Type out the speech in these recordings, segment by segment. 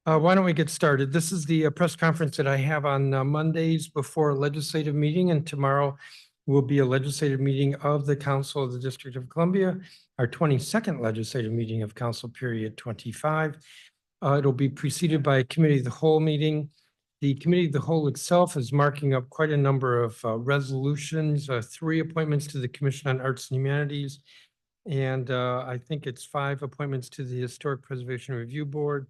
Why don't we get started? This is the press conference that I have on Mondays before a legislative meeting, and tomorrow will be a legislative meeting of the Council of the District of Columbia, our 22nd legislative meeting of Council period 25. It'll be preceded by a Committee of the Whole meeting. The Committee of the Whole itself is marking up quite a number of resolutions, 3 appointments to the Commission on Arts and Humanities, and I think it's 5 appointments to the Historic Preservation Review Board,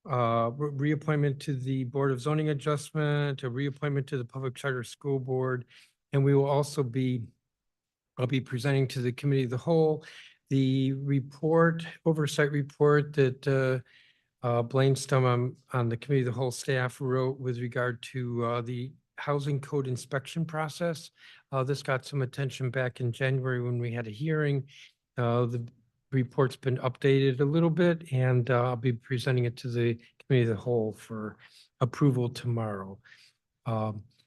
reappointment to the Board of Zoning Adjustment, a reappointment to the Public Charter School Board. And we will also I'll be presenting to the Committee of the Whole, the oversight report that Blaine Stum on the Committee of the Whole staff wrote with regard to the housing code inspection process. This got some attention back in January when we had a hearing. The report's been updated a little bit, and I'll be presenting it to the Committee of the Whole for approval tomorrow.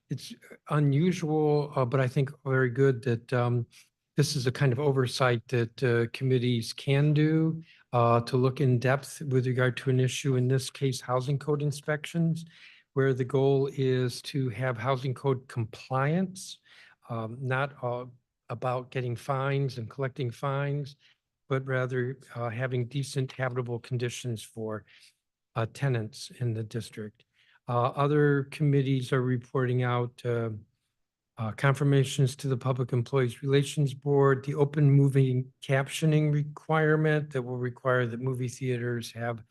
It's unusual, but I think very good that this is a kind of oversight that committees can do to look in depth with regard to an issue, in this case, housing code inspections, where the goal is to have housing code compliance, not about getting fines and collecting fines, but rather having decent habitable conditions for tenants in the district. Other committees are reporting out confirmations to the Public Employees Relations Board, the open movie captioning requirement that will require that movie theaters have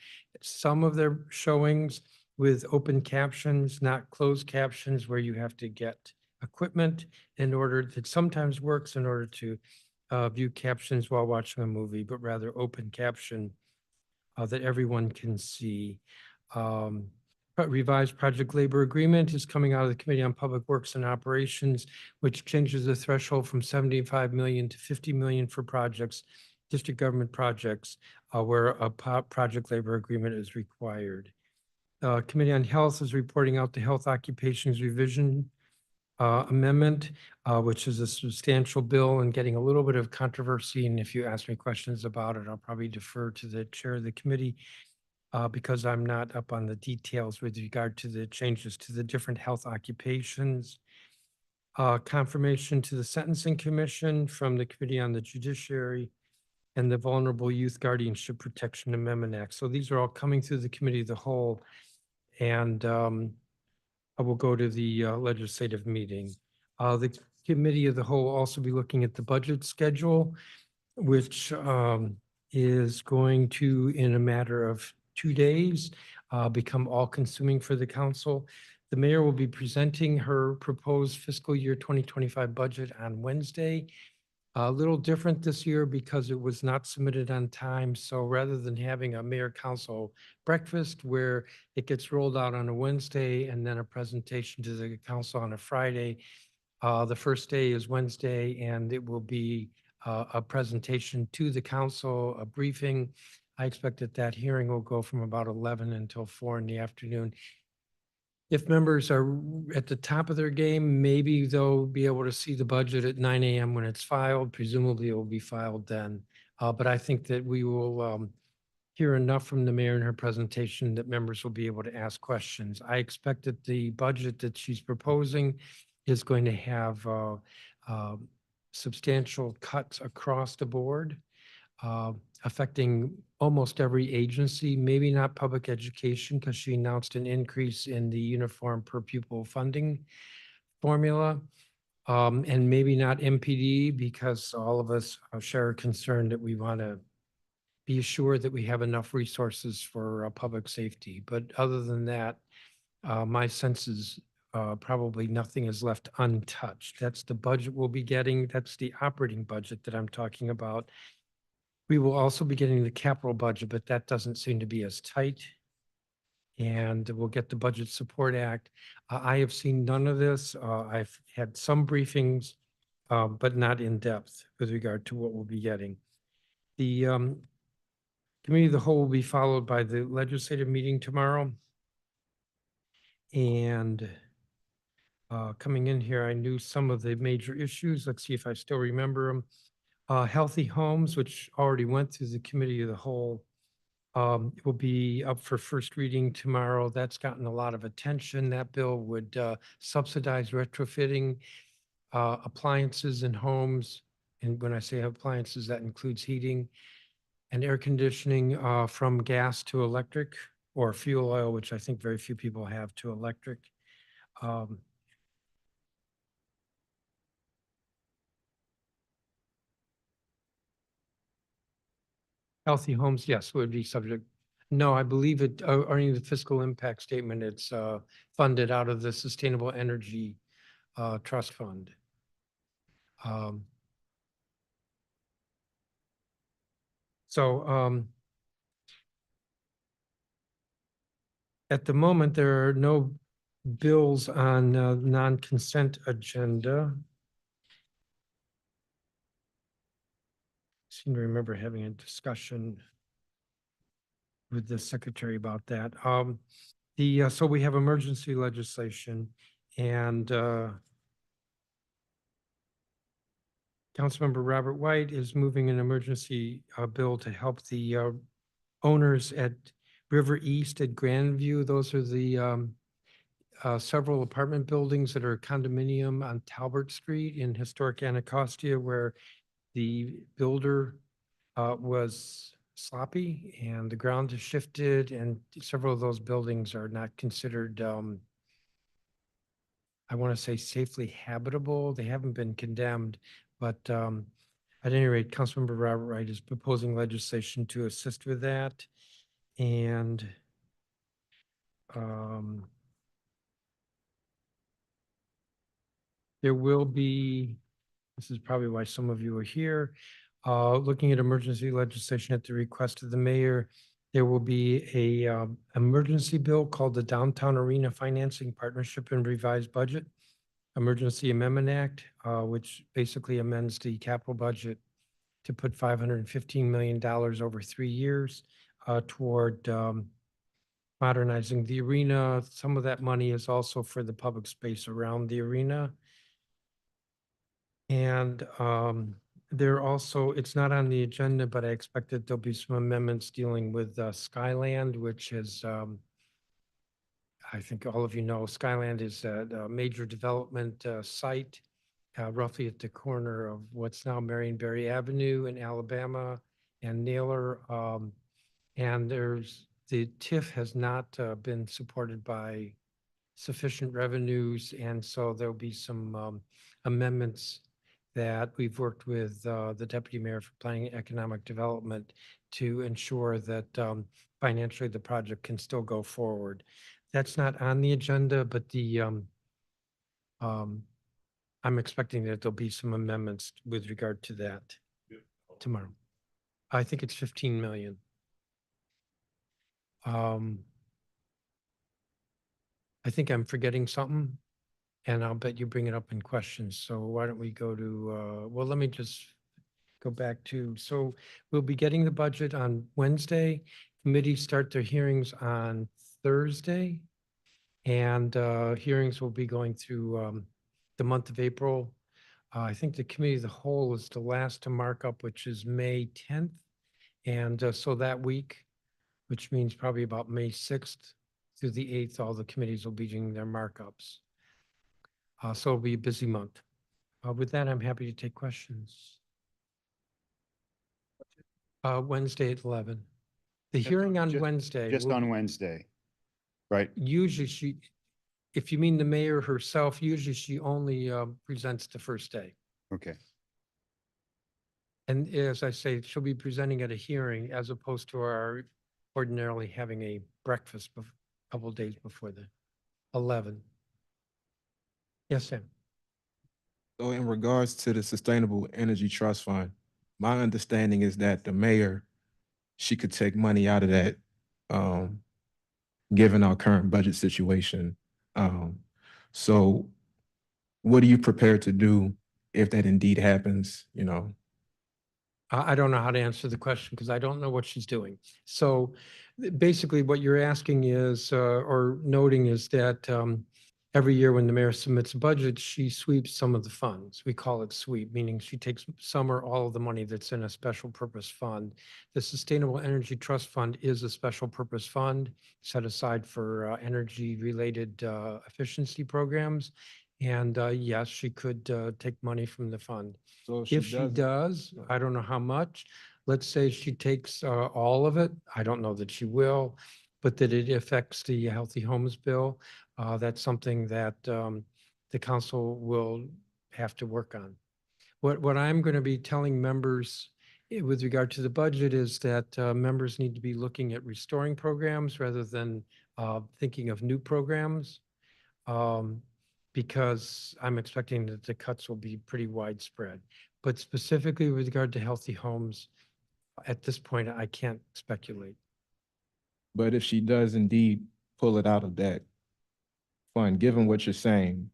some of their showings with open captions, not closed captions where you have to get equipment that sometimes works in order to view captions while watching a movie, but rather open caption that everyone can see. Revised project labor agreement is coming out of the Committee on Public Works and Operations, which changes the threshold from 75 million to 50 million for projects, district government projects, where a project labor agreement is required. Committee on Health is reporting out the Health Occupations Revision amendment, which is a substantial bill and getting a little bit of controversy. And if you ask me questions about it, I'll probably defer to the chair of the committee because I'm not up on the details with regard to the changes to the different health occupations. Confirmation to the Sentencing Commission from the Committee on the Judiciary and the Vulnerable Youth Guardianship Protection Amendment Act. So these are all coming through the Committee of the Whole, and I will go to the legislative meeting. The Committee of the Whole will also be looking at the budget schedule, which is going to, in a matter of 2 days, become all-consuming for the council. The mayor will be presenting her proposed fiscal year 2025 budget on Wednesday. A little different this year because it was not submitted on time. So rather than having a mayor council breakfast where it gets rolled out on a Wednesday and then a presentation to the council on a Friday, the first day is Wednesday, and it will be a presentation to the council, a briefing. I expect that hearing will go from about 11 until 4 in the afternoon. If members are at the top of their game, maybe they'll be able to see the budget at 9 a.m. when it's filed. Presumably it will be filed then. But I think that we will hear enough from the mayor in her presentation that members will be able to ask questions. I expect that the budget that she's proposing is going to have substantial cuts across the board, affecting almost every agency, maybe not public education, because she announced an increase in the uniform per pupil funding formula, and maybe not MPD, because all of us share a concern that we want to be assured that we have enough resources for public safety. But other than that, my sense is probably nothing is left untouched. That's the budget we'll be getting. That's the operating budget that I'm talking about. We will also be getting the capital budget, but that doesn't seem to be as tight. And we'll get the Budget Support Act. I have seen none of this. I've had some briefings, but not in depth with regard to what we'll be getting. The Committee of the Whole will be followed by the legislative meeting tomorrow. And coming in here, I knew some of the major issues. Let's see if I still remember them. Healthy Homes, which already went through the Committee of the Whole. It will be up for first reading tomorrow. That's gotten a lot of attention. That bill would subsidize retrofitting appliances in homes. And when I say appliances, that includes heating and air conditioning from gas to electric or fuel oil, which I think very few people have, to electric. Um, Healthy homes, yes, would be subject. No, I believe it, according to the fiscal impact statement, it's funded out of the Sustainable Energy Trust Fund. Um, So at the moment, there are no bills on non-consent agenda. Seem to remember having a discussion with the secretary about that. So we have emergency legislation and Councilmember Robert White is moving an emergency bill to help the owners at River East at Grandview. Those are the several apartment buildings that are condominium on Talbot Street in historic Anacostia, where the builder was sloppy and the ground has shifted, and several of those buildings are not considered, I want to say, safely habitable. They haven't been condemned, but at any rate, Councilmember Robert Wright is proposing legislation to assist with that. And there will be, this is probably why some of you are here, looking at emergency legislation at the request of the mayor. There will be a emergency bill called the Downtown Arena Financing Partnership and Revised Budget Emergency Amendment Act, which basically amends the capital budget to put $515 million over 3 years toward modernizing the arena. Some of that money is also for the public space around the arena. And there also, it's not on the agenda, but I expect that there'll be some amendments dealing with Skyland, which is, I think all of you know, Skyland is a major development site roughly at the corner of what's now Marionberry Avenue in Alabama and Naylor. And the TIF has not been supported by sufficient revenues, and so there'll be some amendments that we've worked with the Deputy Mayor for Planning and Economic Development to ensure that financially the project can still go forward. That's not on the agenda, but I'm expecting that there'll be some amendments with regard to that tomorrow. I think it's 15 million. I think I'm forgetting something, and I'll bet you bring it up in questions. So why don't we go to, well, let me just go back to, so we'll be getting the budget on Wednesday. Committees start their hearings on Thursday. And hearings will be going through the month of April. I think the committee of the whole is the last to mark up, which is May 10th. And so that week, which means probably about May 6th through the 8th, all the committees will be doing their markups. So it'll be a busy month. With that, I'm happy to take questions. Wednesday at 11. The hearing on Wednesday. Just on Wednesday, right? Usually if you mean the mayor herself, usually she only presents the first day. Okay, And as I say, she'll be presenting at a hearing as opposed to our ordinarily having a breakfast a couple of days before the 11. Yes, Sam. So in regards to the Sustainable Energy Trust Fund, my understanding is that the mayor, she could take money out of that, given our current budget situation. So what are you prepared to do if that indeed happens, you know? I don't know how to answer the question because I don't know what she's doing. So basically what you're asking is, or noting is that every year when the mayor submits a budget, she sweeps some of the funds. We call it sweep, meaning she takes some or all of the money that's in a special purpose fund. The Sustainable Energy Trust Fund is a special purpose fund set aside for energy-related efficiency programs. And yes, she could take money from the fund. So If she does, I don't know how much. Let's say she takes all of it. I don't know that she will, but that it affects the Healthy Homes Bill. That's something that the council will have to work on. What I'm going to be telling members with regard to the budget is that members need to be looking at restoring programs rather than thinking of new programs. Because I'm expecting that the cuts will be pretty widespread. But specifically with regard to Healthy Homes, at this point, I can't speculate. But if she does indeed pull it out of that fund, given what you're saying,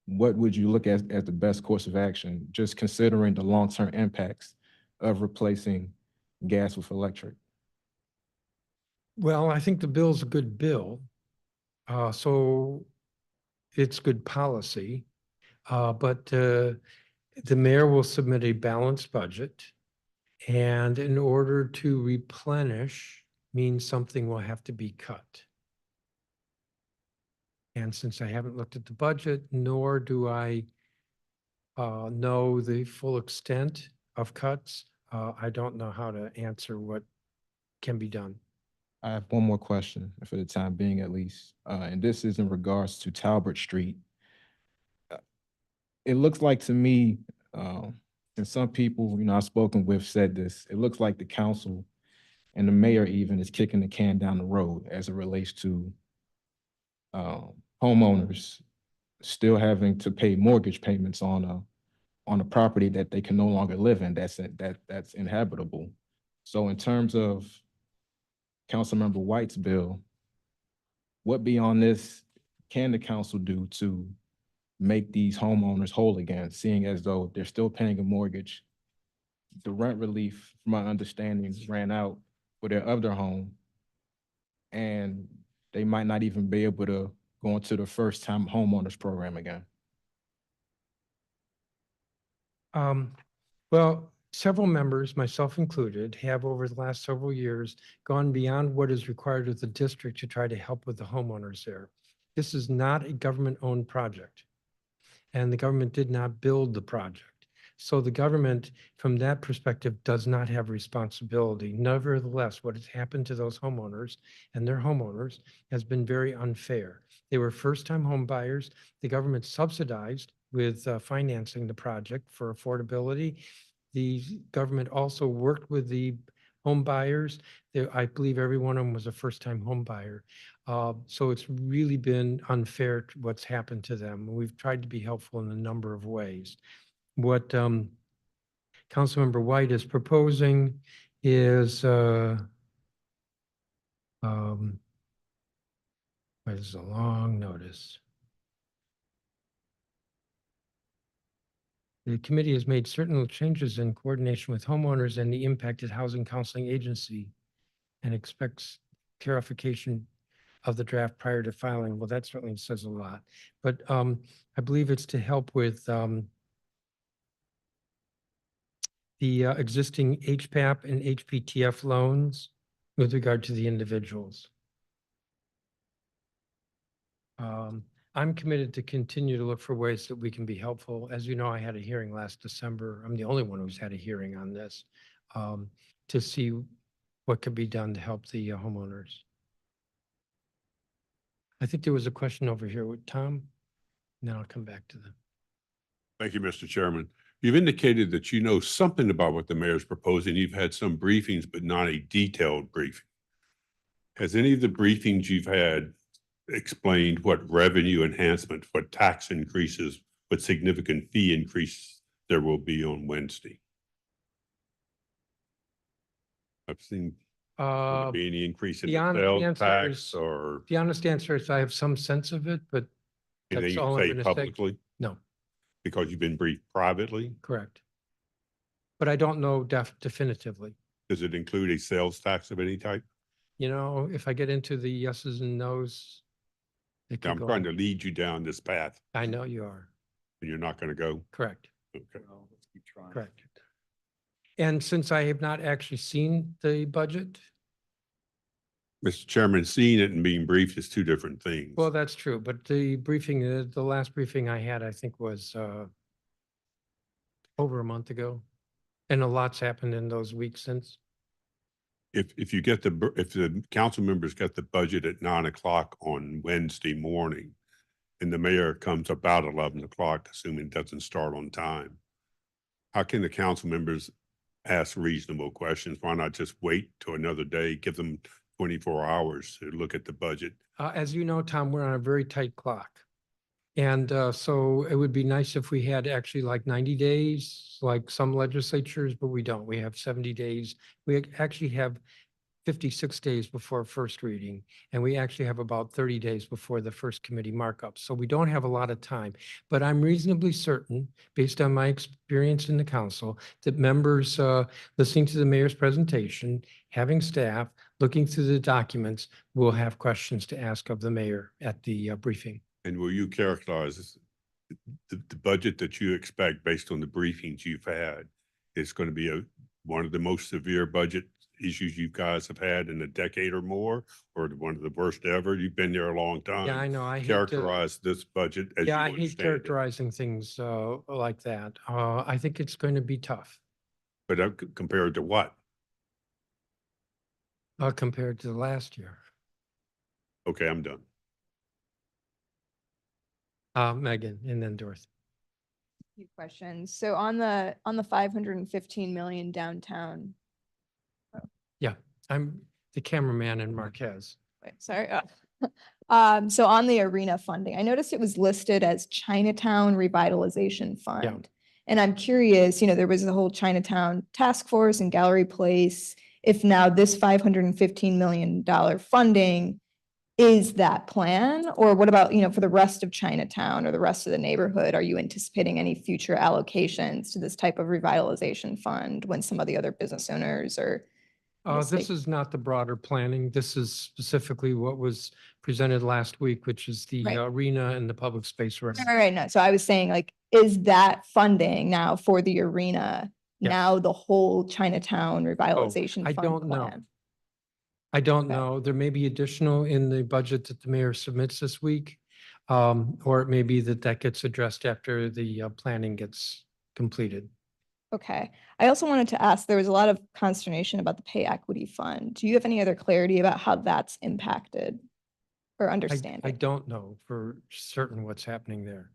what would you look at as the best course of action, just considering the long-term impacts of replacing gas with electric? Well, I think the bill's a good bill. So it's good policy. But the mayor will submit a balanced budget. And in order to replenish means something will have to be cut. And since I haven't looked at the budget, nor do I know the full extent of cuts, I don't know how to answer what can be done. I have one more question for the time being at least, and this is in regards to Talbot Street. It looks like to me, and some people, I've spoken with said this, it looks like the council and the mayor even is kicking the can down the road as it relates to homeowners still having to pay mortgage payments on a property that they can no longer live in, that's inhabitable. So in terms of Councilmember White's bill, what beyond this can the council do to make these homeowners whole again, seeing as though they're still paying a mortgage? The rent relief, from my understanding, ran out for their other home, and they might not even be able to go into the first-time homeowners program again. Well, several members, myself included, have over the last several years gone beyond what is required of the district to try to help with the homeowners there. This is not a government-owned project, and the government did not build the project. So the government, from that perspective, does not have responsibility. Nevertheless, what has happened to those homeowners and their homeowners has been very unfair. They were first-time home buyers. The government subsidized with financing the project for affordability. The government also worked with the home buyers. I believe every one of them was a first-time home buyer. So it's really been unfair to what's happened to them. We've tried to be helpful in a number of ways. What Councilmember White is proposing is there's a long notice. The committee has made certain changes in coordination with homeowners and the impacted housing counseling agency and expects clarification of the draft prior to filing. Well, that certainly says a lot, but I believe it's to help with the existing HPAP and HPTF loans with regard to the individuals. I'm committed to continue to look for ways that we can be helpful. As you know, I had a hearing last December. I'm the only one who's had a hearing on this to see what could be done to help the homeowners. I think there was a question over here with Tom, and then I'll come back to them. Thank you, Mr. Chairman. You've indicated that you know something about what the mayor is proposing. You've had some briefings, but not a detailed briefing. Has any of the briefings you've had explained what revenue enhancement, what tax increases, what significant fee increase there will be on Wednesday? I've seen will there be any increase in the the honest sales answer tax is- or The honest answer is I have some sense of it, but anything that's you all I'm say gonna say. publicly no, because you've been briefed privately? correct. But I don't know definitively. Does it include a sales tax of any type? You know, if I get into the yeses and nos, It Now, could I'm go trying to on. lead you down this path I know you are. and you're not going to go. Correct, Okay. Well, let's keep trying. correct. And since I have not actually seen the budget, Mr. Chairman, seeing it and being briefed is two different things. well, that's true, but the briefing, the last briefing I had, I think was over a month ago. And a lot's happened in those weeks since. If you get if the council members get the budget at 9 o'clock on Wednesday morning and the mayor comes about 11 o'clock, assuming it doesn't start on time, how can the council members ask reasonable questions? Why not just wait till another day, give them 24 hours to look at the budget? As you know, Tom, we're on a very tight clock. And so it would be nice if we had actually like 90 days, like some legislatures, but we don't. We have 70 days. We actually have 56 days before first reading, and we actually have about 30 days before the first committee markup. So we don't have a lot of time, but I'm reasonably certain, based on my experience in the council, that members listening to the mayor's presentation, having staff, looking through the documents, will have questions to ask of the mayor at the briefing. And will you characterize the budget that you expect based on the briefings you've had is going to be one of the most severe budget issues you guys have had in a decade or more, or one of the worst ever? You've been there a long time. Yeah, I know. I hate to, Characterize this budget as you yeah, I hate understand it. characterizing things like that. I think it's going to be tough But compared to what? compared to the last year. Okay, I'm done. Megan and then Dorothy. Few questions. So on the 515 million downtown, I'm the cameraman in Marquez. wait, sorry. So on the arena funding, I noticed it was listed as Chinatown Revitalization Fund. And I'm curious, there was the whole Chinatown task force and Gallery Place. If now this $515 million funding is that plan, or what about, for the rest of Chinatown or the rest of the neighborhood? Are you anticipating any future allocations to this type of revitalization fund when some of the other business owners are? This is not the broader planning. This is specifically what was presented last week, which is the Right. arena and the public space. All right, no, so I was saying is that funding now for the arena, Yes. now the whole Chinatown revitalization I fund don't know. plan? I don't Okay. know. There may be additional in the budget that the mayor submits this week. Or it may be that gets addressed after the planning gets completed. Okay, I also wanted to ask, there was a lot of consternation about the pay equity fund. Do you have any other clarity about how that's impacted or understanding? I don't know for certain what's happening there.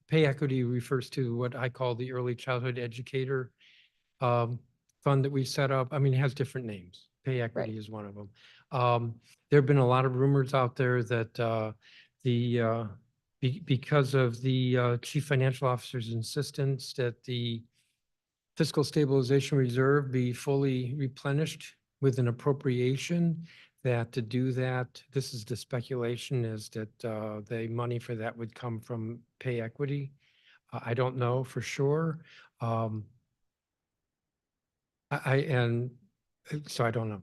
Pay equity refers to what I call the early childhood educator fund that we set up. I mean, it has different names. Pay equity is one of them. There have been a lot of rumors out there that because of the chief financial officer's insistence that the fiscal stabilization reserve be fully replenished with an appropriation, that to do that, this is the speculation, is that the money for that would come from pay equity. I don't know for sure. So I don't know.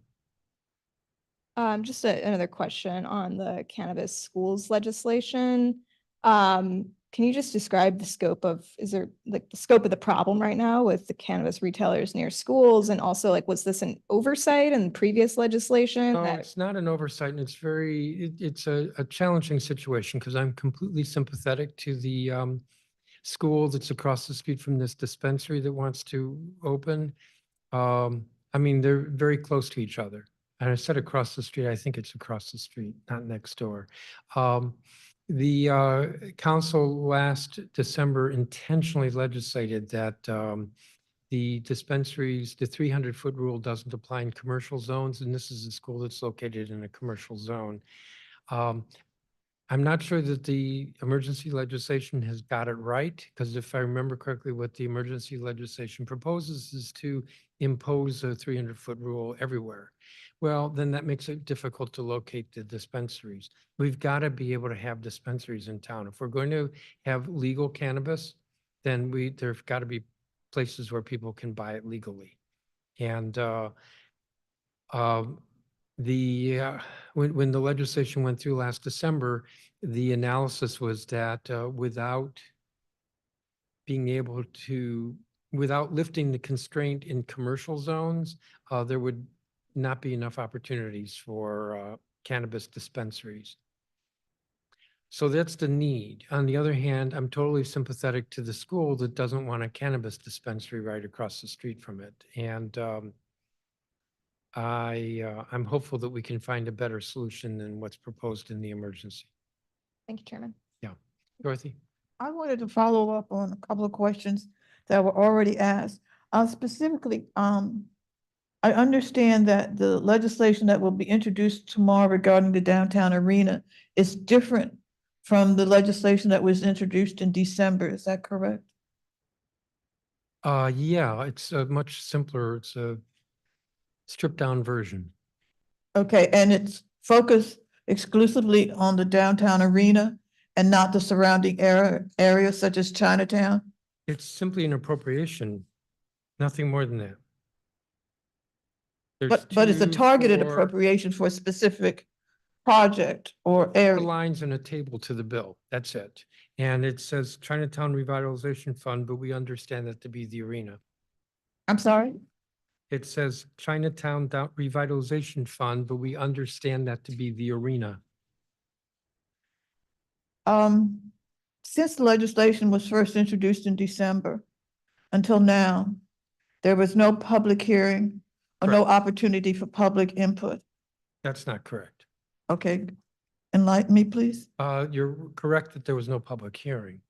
Just another question on the cannabis schools legislation. Can you just describe the scope of, is there the scope of the problem right now with the cannabis retailers near schools? And also was this an oversight in previous legislation? No, it's not an oversight, and it's it's a challenging situation because I'm completely sympathetic to the school that's across the street from this dispensary that wants to open. I mean, they're very close to each other. And I said across the street, I think it's across the street, not next door. The council last December intentionally legislated that the dispensaries, the 300-foot rule doesn't apply in commercial zones, and this is a school that's located in a commercial zone. I'm not sure that the emergency legislation has got it right, because if I remember correctly, what the emergency legislation proposes is to impose a 300-foot rule everywhere. Well, then that makes it difficult to locate the dispensaries. We've got to be able to have dispensaries in town. If we're going to have legal cannabis, then there've got to be places where people can buy it legally. And When the legislation went through last December, the analysis was that without being able to, without lifting the constraint in commercial zones, there would not be enough opportunities for cannabis dispensaries. So that's the need. On the other hand, I'm totally sympathetic to the school that doesn't want a cannabis dispensary right across the street from it. And I'm hopeful that we can find a better solution than what's proposed in the emergency. Thank you, Chairman. Dorothy? I wanted to follow up on a couple of questions that were already asked. Specifically, I understand that the legislation that will be introduced tomorrow regarding the downtown arena is different from the legislation that was introduced in December. Is that correct? Yeah, it's much simpler. It's a stripped down version. Okay, and it's focused exclusively on the downtown arena and not the surrounding areas such as Chinatown? It's simply an appropriation, nothing more than that. There's But it's a 2, targeted 4 appropriation for a specific project or area. lines in a table to the bill. That's it. And it says Chinatown Revitalization Fund, but we understand that to be the arena. I'm sorry? It says Chinatown Revitalization Fund, but we understand that to be the arena. Since the legislation was first introduced in December until now, there was no public hearing or no opportunity for public input. That's not correct. Okay, enlighten me, please. You're correct that there was no public hearing.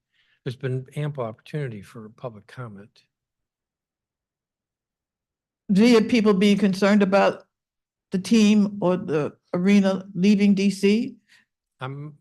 There's been ample opportunity for public comment. Via people being concerned about the team or the arena leaving DC?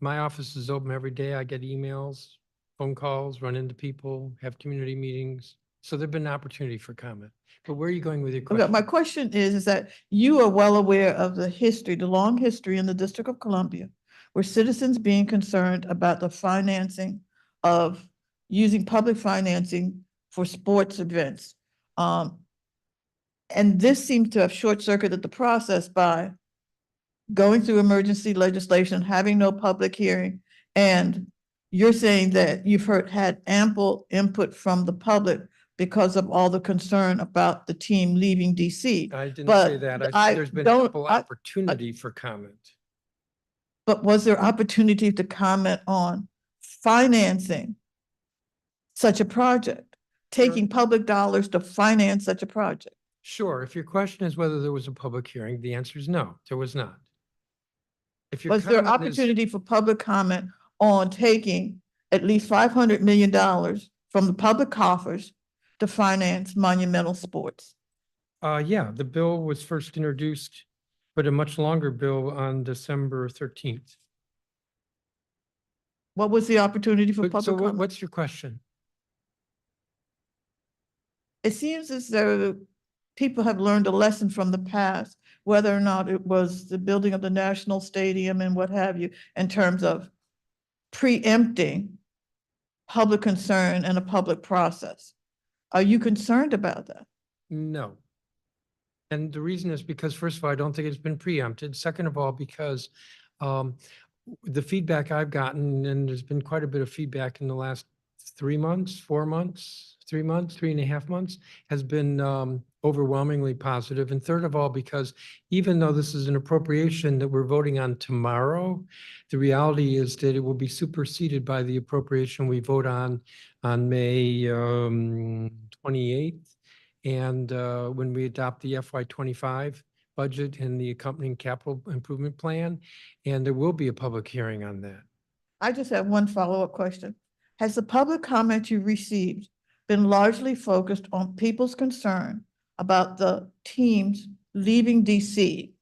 My office is open every day. I get emails, phone calls, run into people, have community meetings. So there've been opportunity for comment. But where are you going with your Okay, question? my question is that you are well aware of the history, the long history in the District of Columbia, where citizens being concerned about the financing of using public financing for sports events. And this seems to have short-circuited the process by going through emergency legislation, having no public hearing. And you're saying that you've had ample input from the public because of all the concern about the team leaving DC. I didn't but say that. I I said there's been don't- ample I- opportunity for comment. But was there opportunity to comment on financing such a project? Taking public dollars to finance such a project? Sure, if your question is whether there was a public hearing, the answer is no, there was not. If your Was there comment is- opportunity for public comment on taking at least $500 million from the public coffers to finance monumental sports? Yeah, the bill was first introduced, but a much longer bill on December 13th. What was the opportunity for So public comment? what's your question? It seems as though people have learned a lesson from the past, whether or not it was the building of the National Stadium and what have you, in terms of preempting public concern and a public process. Are you concerned about that? No. And the reason is because, first of all, I don't think it's been preempted. Second of all, because the feedback I've gotten, and there's been quite a bit of feedback in the last 3 months, 4 months, 3 months, 3.5 months, has been overwhelmingly positive. And third of all, because even though this is an appropriation that we're voting on tomorrow, the reality is that it will be superseded by the appropriation we vote on May 28th. And when we adopt the FY25 budget and the accompanying capital improvement plan, and there will be a public hearing on that. I just have one follow-up question. Has the public comment you received been largely focused on people's concern about the teams leaving DC?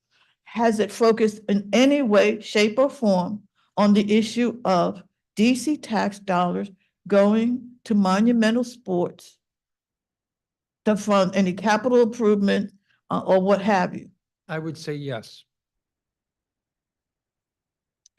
Has it focused in any way, shape, or form on the issue of DC tax dollars going to monumental sports to fund any capital improvement or what have you? I would say yes.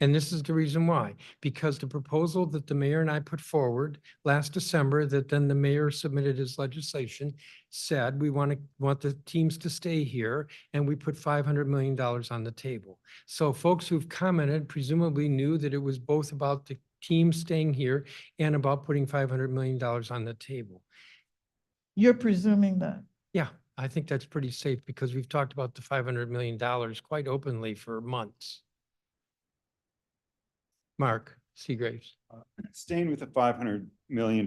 And this is the reason why, because the proposal that the mayor and I put forward last December, that then the mayor submitted as legislation, said we want the teams to stay here, and we put $500 million on the table. So folks who've commented presumably knew that it was both about the team staying here and about putting $500 million on the table. You're presuming that. Yeah, I think that's pretty safe because we've talked about the $500 million quite openly for months. Mark Seagraves. Staying with the $500 million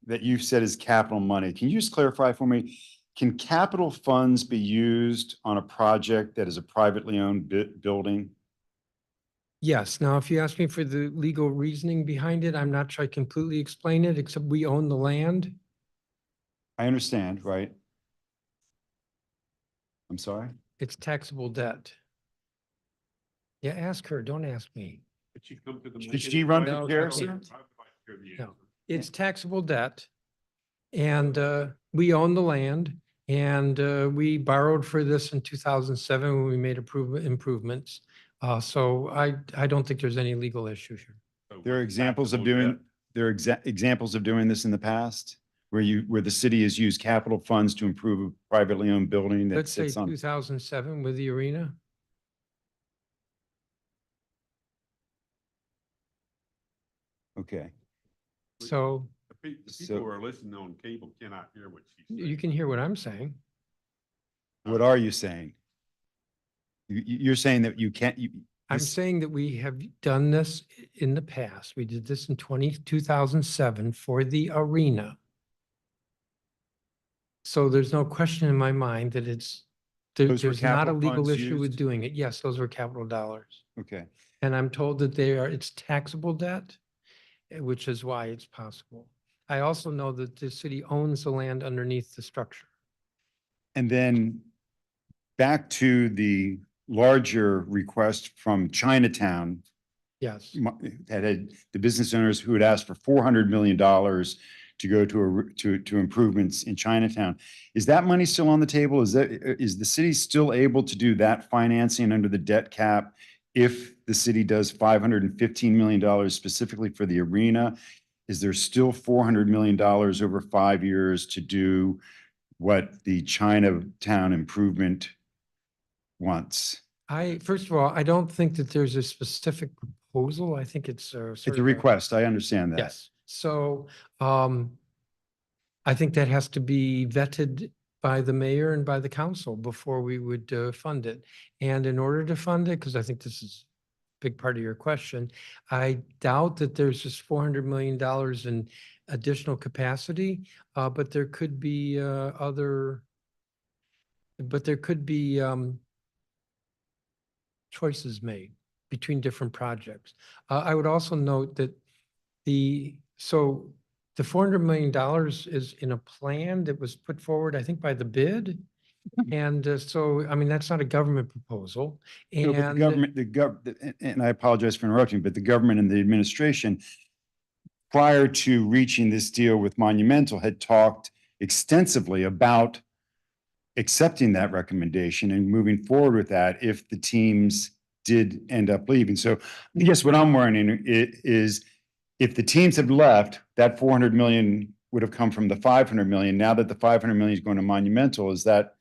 that you've said is capital money, can you just clarify for me? Can capital funds be used on a project that is a privately owned building? Yes. Now, if you ask me for the legal reasoning behind it, I'm not sure I completely explain it, except we own the land. I understand, right? I'm sorry? It's taxable debt. Yeah, ask her. Don't ask me. But you come to the. Did she run No, for chair, no. sir? No. It's taxable debt. And we own the land, and we borrowed for this in 2007 when we made improvements. So I don't think there's any legal issue here. There are examples of doing, examples of doing this in the past where the city has used capital funds to improve a privately owned building that Let's say sits on. 2007 with the arena. Okay, So The So- people who are listening on cable cannot hear what she's saying. you can hear what I'm saying. what are you saying? You're saying that you can't, I'm this- saying that we have done this in the past. We did this in 2007 for the arena. So there's no question in my mind that Those were there's not a capital legal funds issue with used? doing it. Yes, those were capital dollars. okay. And I'm told that it's taxable debt, which is why it's possible. I also know that the city owns the land underneath the structure. And then back to the larger request from Chinatown, Yes. that had the business owners who had asked for $400 million to go to improvements in Chinatown. Is that money still on the table? Is the city still able to do that financing under the debt cap if the city does $515 million specifically for the arena? Is there still $400 million over 5 years to do what the Chinatown improvement wants? First of all, I don't think that there's a specific proposal. I think it's It's a request. I understand that. Yes. So I think that has to be vetted by the mayor and by the council before we would fund it. And in order to fund it, because I think this is a big part of your question, I doubt that there's just $400 million in additional capacity, but there could be choices made between different projects. I would also note that the $400 million is in a plan that was put forward, I think, by the bid. And so, I mean, that's not a government proposal. No, but the And government, and I apologize for interrupting, but the government and the administration, prior to reaching this deal with Monumental, had talked extensively about accepting that recommendation and moving forward with that if the teams did end up leaving. So I guess what I'm wondering is if the teams had left, that 400 million would have come from the 500 million. Now that the 500 million is going to Monumental, is that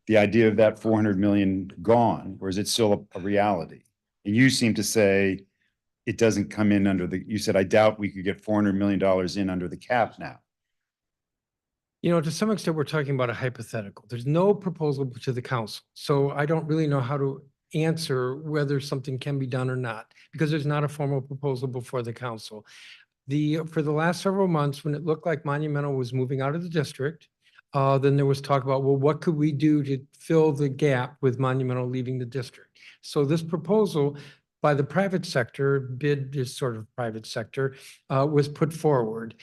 the idea of that 400 million gone, or is it still a reality? And you seem to say it doesn't come in under you said, I doubt we could get $400 million in under the cap now. you know, to some extent, we're talking about a hypothetical. There's no proposal to the council. So I don't really know how to answer whether something can be done or not, because there's not a formal proposal before the council. For the last several months, when it looked like Monumental was moving out of the district, then there was talk about, well, what could we do to fill the gap with Monumental leaving the district? So this proposal by the private sector, bid is sort of private sector, was put forward.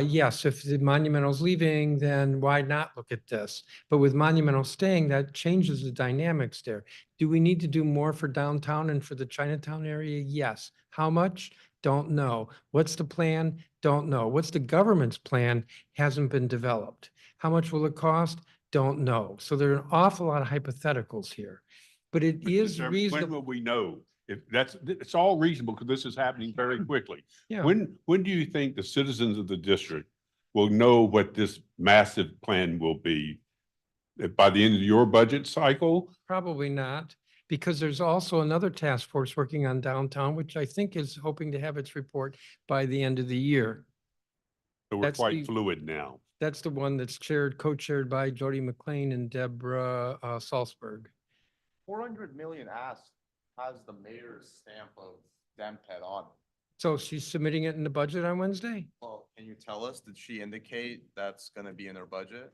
Yes, if the Monumental's leaving, then why not look at this? But with Monumental staying, that changes the dynamics there. Do we need to do more for downtown and for the Chinatown area? Yes. How much? Don't know. What's the plan? Don't know. What's the government's plan? Hasn't been developed. How much will it cost? Don't know. So there are an awful lot of hypotheticals here. But it Mr. is Chairman, reasonable. when will we know If that's, it's all reasonable because this is happening very quickly. Yeah. When do you think the citizens of the district will know what this massive plan will be? By the end of your budget cycle? Probably not, because there's also another task force working on downtown, which I think is hoping to have its report by the end of the year. So we're That's quite the- fluid now. That's the one that's co-chaired by Jody McLean and Deborah Salzberg. 400 million asked has the mayor's stamp of DEMPED on it. So she's submitting it in the budget on Wednesday? Well, can you tell us, did she indicate that's gonna be in her budget?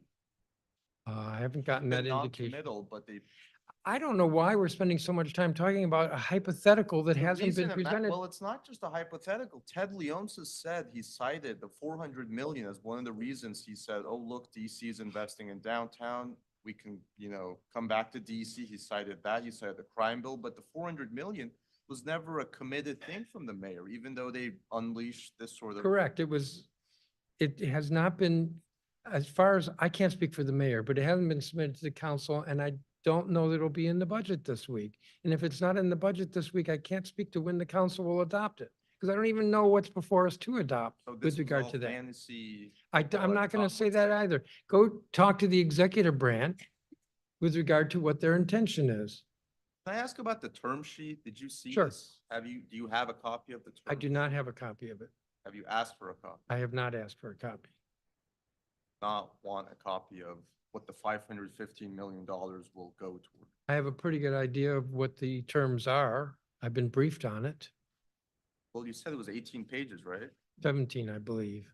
I haven't gotten that Been indication. non-committal, but they. I don't know why we're spending so much time talking about a hypothetical that the hasn't been reason presented. Well, it's not just a hypothetical. Ted Leonsis said, he cited the 400 million as one of the reasons. He said, oh, look, DC is investing in downtown. We can, come back to DC. He cited that. He cited the crime bill, but the 400 million was never a committed thing from the mayor, even though they unleashed this sort of. Correct. It has not been, as far as, I can't speak for the mayor, but it hasn't been submitted to the council, and I don't know that it'll be in the budget this week. And if it's not in the budget this week, I can't speak to when the council will adopt it, because I don't even know what's before us to adopt So this with was regard all to that. fantasy I'm football not at going to top say of that the- either. Go talk to the executive branch with regard to what their intention is. Can I ask about the term sheet? Did you see Sure. this? Do you have a copy of the term? I do not have a copy of it. Have you asked for a copy? I have not asked for a copy. Not want a copy of what the $515 million will go toward? I have a pretty good idea of what the terms are. I've been briefed on it. Well, you said it was 18 pages, right? 17, I believe.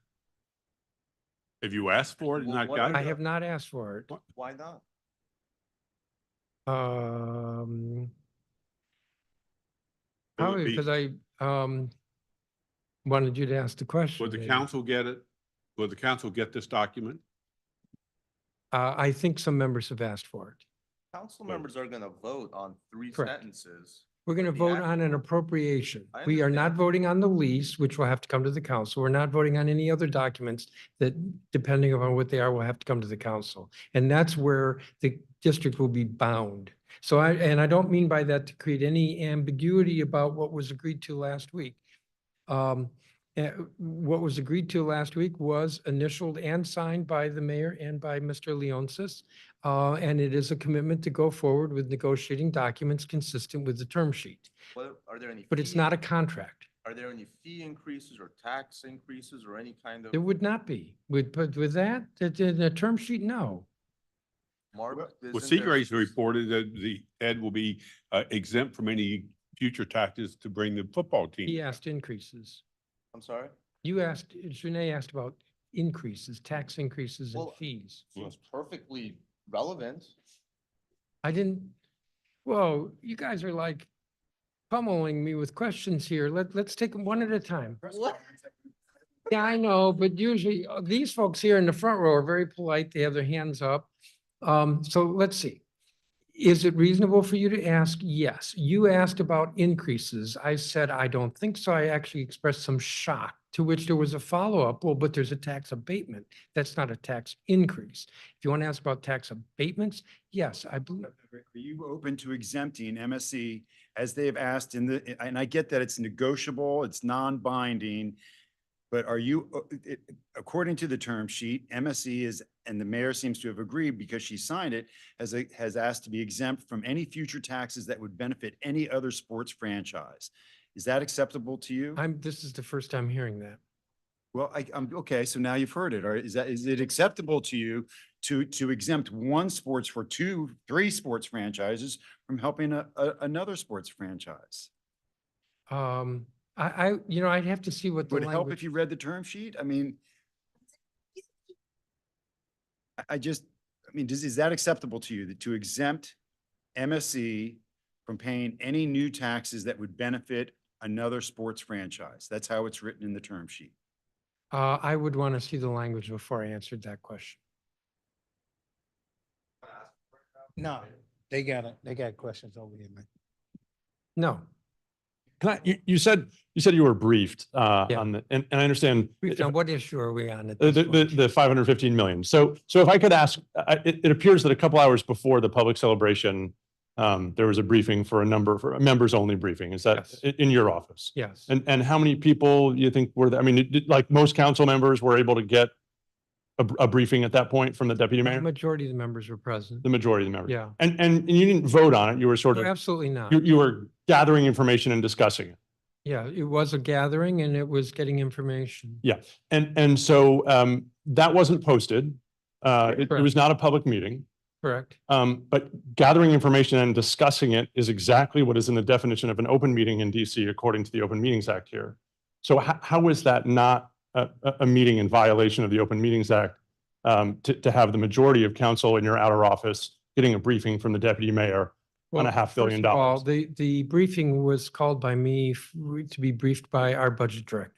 Have you asked for it and Well, not what got are I it? have not asked for it. Why not? Um, Will it probably be- because I wanted you to ask the question. Will the maybe. council get it? Will the council get this document? I think some members have asked for it. Council members are gonna vote on 3 Correct. sentences. We're going to The vote act- on an appropriation. I We are not understand. voting on the lease, which will have to come to the council. We're not voting on any other documents that, depending upon what they are, will have to come to the council. And that's where the district will be bound. So I don't mean by that to create any ambiguity about what was agreed to last week. What was agreed to last week was initialed and signed by the mayor and by Mr. Leonsis. And it is a commitment to go forward with negotiating documents consistent with the term sheet. What, are there any? But it's fee- not a contract. Are there any fee increases or tax increases or any kind of? There would not be. But with that, the term sheet, no. Mark, Well, isn't there- Seagraves reported that the Ed will be exempt from any future taxes to bring the football He team. asked increases. I'm sorry? Janae asked about increases, tax increases and Well, fees. Seems perfectly relevant. I didn't, whoa, you guys are like pummeling me with questions here. Let's take them one at a time. What? Yeah, I know, but usually these folks here in the front row are very polite. They have their hands up. So let's see. Is it reasonable for you to ask? Yes. You asked about increases. I said, I don't think so. I actually expressed some shock, to which there was a follow-up. Well, but there's a tax abatement. That's not a tax increase. If you want to ask about tax abatements, yes, I believe. Are you open to exempting MSC as they have asked and I get that it's negotiable, it's non-binding, but are you, according to the term sheet, MSC is, and the mayor seems to have agreed because she signed it, has asked to be exempt from any future taxes that would benefit any other sports franchise. Is that acceptable to you? This is the first time hearing that. Well, I'm, okay, so now you've heard it. Or is it acceptable to you to exempt one sports for 3 sports franchises from helping another sports franchise? I'd have to see what the Would it help if language. you read the term sheet? I mean, is that acceptable to you, to exempt MSC from paying any new taxes that would benefit another sports franchise? That's how it's written in the term sheet. I would want to see the language before I answered that question. No, they got it. They got questions over here, man. No. You said you were briefed Yeah. on the, and I understand Now, what issue are we on at the this point? the 515 million. So if I could ask, it appears that a couple hours before the public celebration, there was a briefing for a members only briefing. Is that Yes. in your office? Yes. And how many people you think were there? I mean, like most council members were able to get a briefing at that point from the deputy The mayor? majority of the members were present. The majority of the members? Yeah. And you didn't vote on it. You were sort No, of, absolutely not. you were gathering information and discussing it. Yeah, it was a gathering and it was getting information. Yeah. And so that wasn't posted. It was not a public meeting. Correct. But gathering information and discussing it is exactly what is in the definition of an open meeting in DC, according to the Open Meetings Act here. So how is that not a meeting in violation of the Open Meetings Act to have the majority of council in your outer office getting a briefing from the deputy mayor on Well, $500 million? first of all, the briefing was called by me to be briefed by our budget director,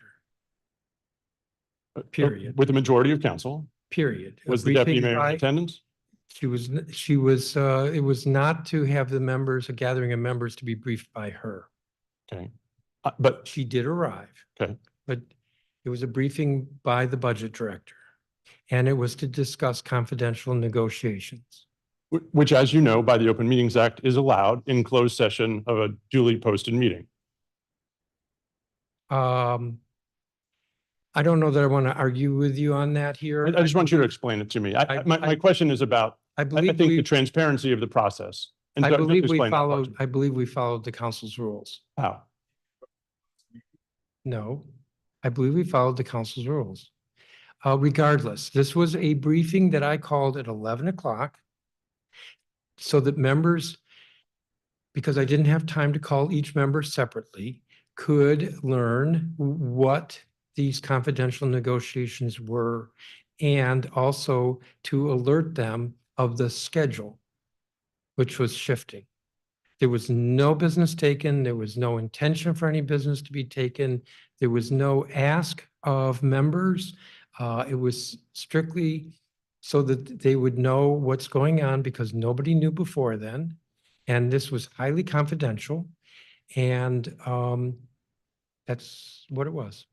period. With the majority of council? period. A Was the deputy briefing mayor in by- attendance? She was, it was not to have the members, a gathering of members to be briefed by her. Okay. But, She did arrive. Okay. But it was a briefing by the budget director. And it was to discuss confidential negotiations. which, as you know, by the Open Meetings Act is allowed in closed session of a duly posted meeting. I don't know that I want to argue with you on that here. I just want you to explain it to me. My question is about, I I believe think the we, transparency of the process. And I just believe we explain that followed, question. I believe we followed the council's rules. How? No, I believe we followed the council's rules. Regardless, this was a briefing that I called at 11 o'clock so that members, because I didn't have time to call each member separately, could learn what these confidential negotiations were and also to alert them of the schedule, which was shifting. There was no business taken. There was no intention for any business to be taken. There was no ask of members. It was strictly so that they would know what's going on because nobody knew before then. And this was highly confidential. And that's what it was.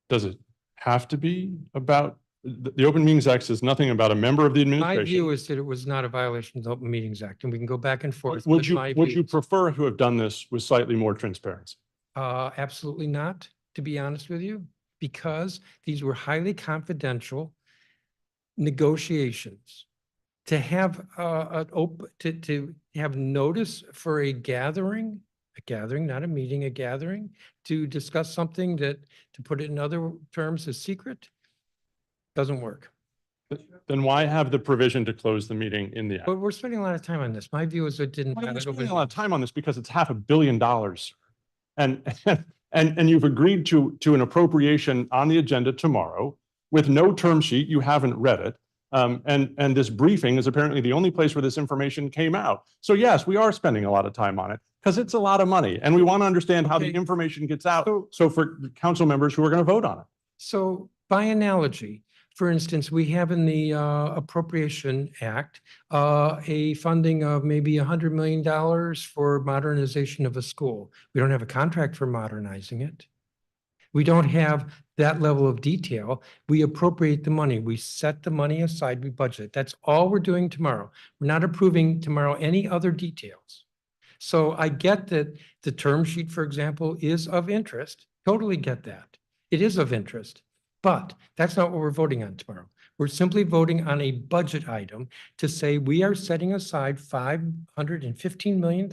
Does it have to be about, the Open Meetings Act says nothing about a member of the My view administration. is that it was not a violation of the Open Meetings Act, and we can go back and forth. Would with you, my would you views. prefer to have done this with slightly more transparency? Absolutely not, to be honest with you, because these were highly confidential negotiations. To have to have notice for a gathering, not a meeting, a gathering, to discuss something that, to put it in other terms, is secret, doesn't work. Then why have the provision to close the meeting in the act? But we're spending a lot of time on this. My view is it didn't. Well, we're violate spending open a lot of meetings. time on this because it's $500 million. And you've agreed to an appropriation on the agenda tomorrow with no term sheet. You haven't read it. And this briefing is apparently the only place where this information came out. So yes, we are spending a lot of time on it because it's a lot of money and we want to understand how the Okay. information gets out. So for council members who are going to vote on it. So by analogy, for instance, we have in the Appropriation Act, a funding of maybe $100 million for modernization of a school. We don't have a contract for modernizing it. We don't have that level of detail. We appropriate the money. We set the money aside, we budget. That's all we're doing tomorrow. We're not approving tomorrow any other details. So I get that the term sheet, for example, is of interest. Totally get that. It is of interest. But that's not what we're voting on tomorrow. We're simply voting on a budget item to say we are setting aside $515 million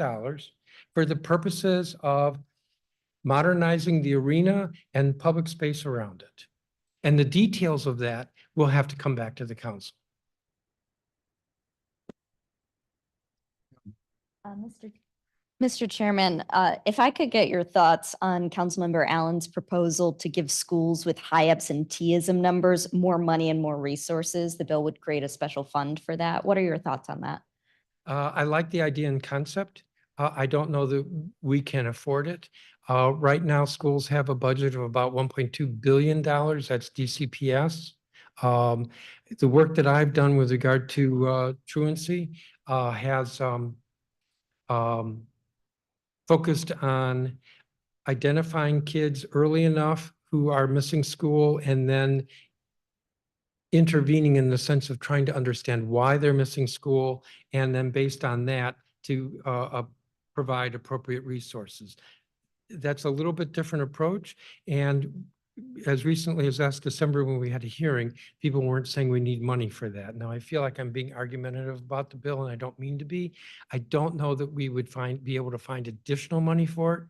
for the purposes of modernizing the arena and public space around it. And the details of that will have to come back to the council. Mr. Chairman, if I could get your thoughts on Councilmember Allen's proposal to give schools with high absenteeism numbers more money and more resources. The bill would create a special fund for that. What are your thoughts on that? I like the idea and concept. I don't know that we can afford it. Right now, schools have a budget of about $1.2 billion. That's DCPS. The work that I've done with regard to truancy has focused on identifying kids early enough who are missing school and then intervening in the sense of trying to understand why they're missing school, and then based on that to provide appropriate resources. That's a little bit different approach. And as recently as last December, when we had a hearing, people weren't saying we need money for that. Now, I feel like I'm being argumentative about the bill, and I don't mean to be. I don't know that we would be able to find additional money for it.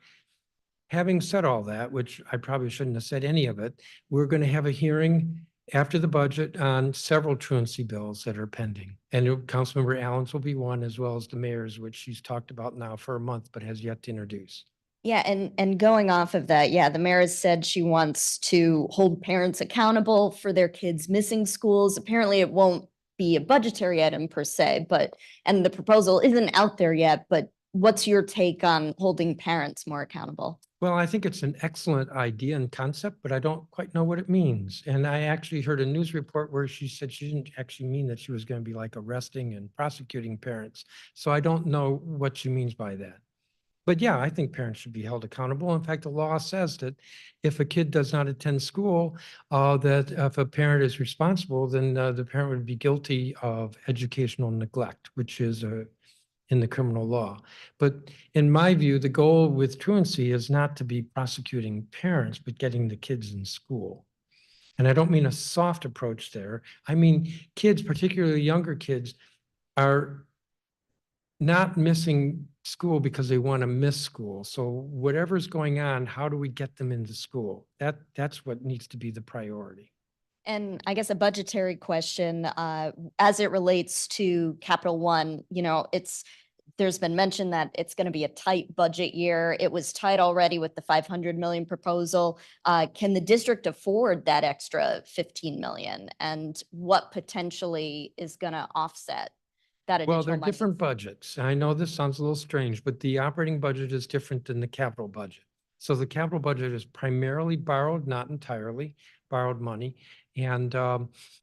Having said all that, which I probably shouldn't have said any of it, we're going to have a hearing after the budget on several truancy bills that are pending. And Councilmember Allen's will be one, as well as the mayor's, which she's talked about now for a month, but has yet to introduce. Yeah, and going off of that, yeah, the mayor has said she wants to hold parents accountable for their kids missing schools. Apparently, it won't be a budgetary item per se, and the proposal isn't out there yet, but what's your take on holding parents more accountable? Well, I think it's an excellent idea and concept, but I don't quite know what it means. And I actually heard a news report where she said she didn't actually mean that she was going to be like arresting and prosecuting parents. So I don't know what she means by that. But yeah, I think parents should be held accountable. In fact, the law says that if a kid does not attend school, that if a parent is responsible, then the parent would be guilty of educational neglect, which is in the criminal law. But in my view, the goal with truancy is not to be prosecuting parents, but getting the kids in school. And I don't mean a soft approach there. I mean, kids, particularly younger kids, are not missing school because they want to miss school. So whatever's going on, how do we get them into school? That's what needs to be the priority. And I guess a budgetary question, as it relates to Capital One, there's been mention that it's going to be a tight budget year. It was tight already with the 500 million proposal. Can the district afford that extra 15 million? And what potentially is going to offset that additional Well, they're money? different budgets. I know this sounds a little strange, but the operating budget is different than the capital budget. So the capital budget is primarily borrowed, not entirely borrowed money. And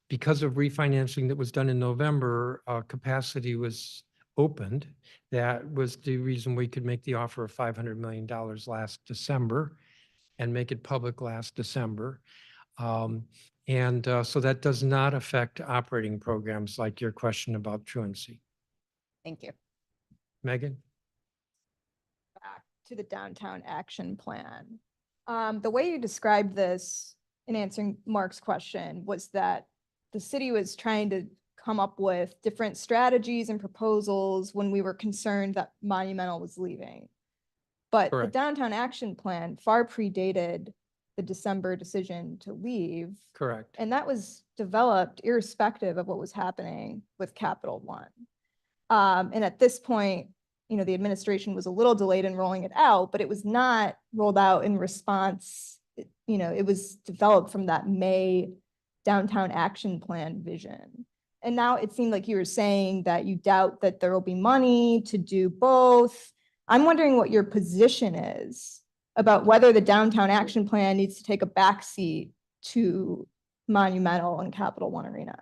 because of refinancing that was done in November, capacity was opened. That was the reason we could make the offer of $500 million last December and make it public last December. So that does not affect operating programs like your question about truancy. Thank you. Megan? Back to the downtown action plan. The way you described this in answering Mark's question was that the city was trying to come up with different strategies and proposals when we were concerned that Monumental was leaving. But Correct. the downtown action plan far predated the December decision to leave. Correct. And that was developed irrespective of what was happening with Capital One. And at this point, the administration was a little delayed in rolling it out, but it was not rolled out in response. It was developed from that May downtown action plan vision. And now it seemed like you were saying that you doubt that there will be money to do both. I'm wondering what your position is about whether the downtown action plan needs to take a backseat to Monumental and Capital One Arena.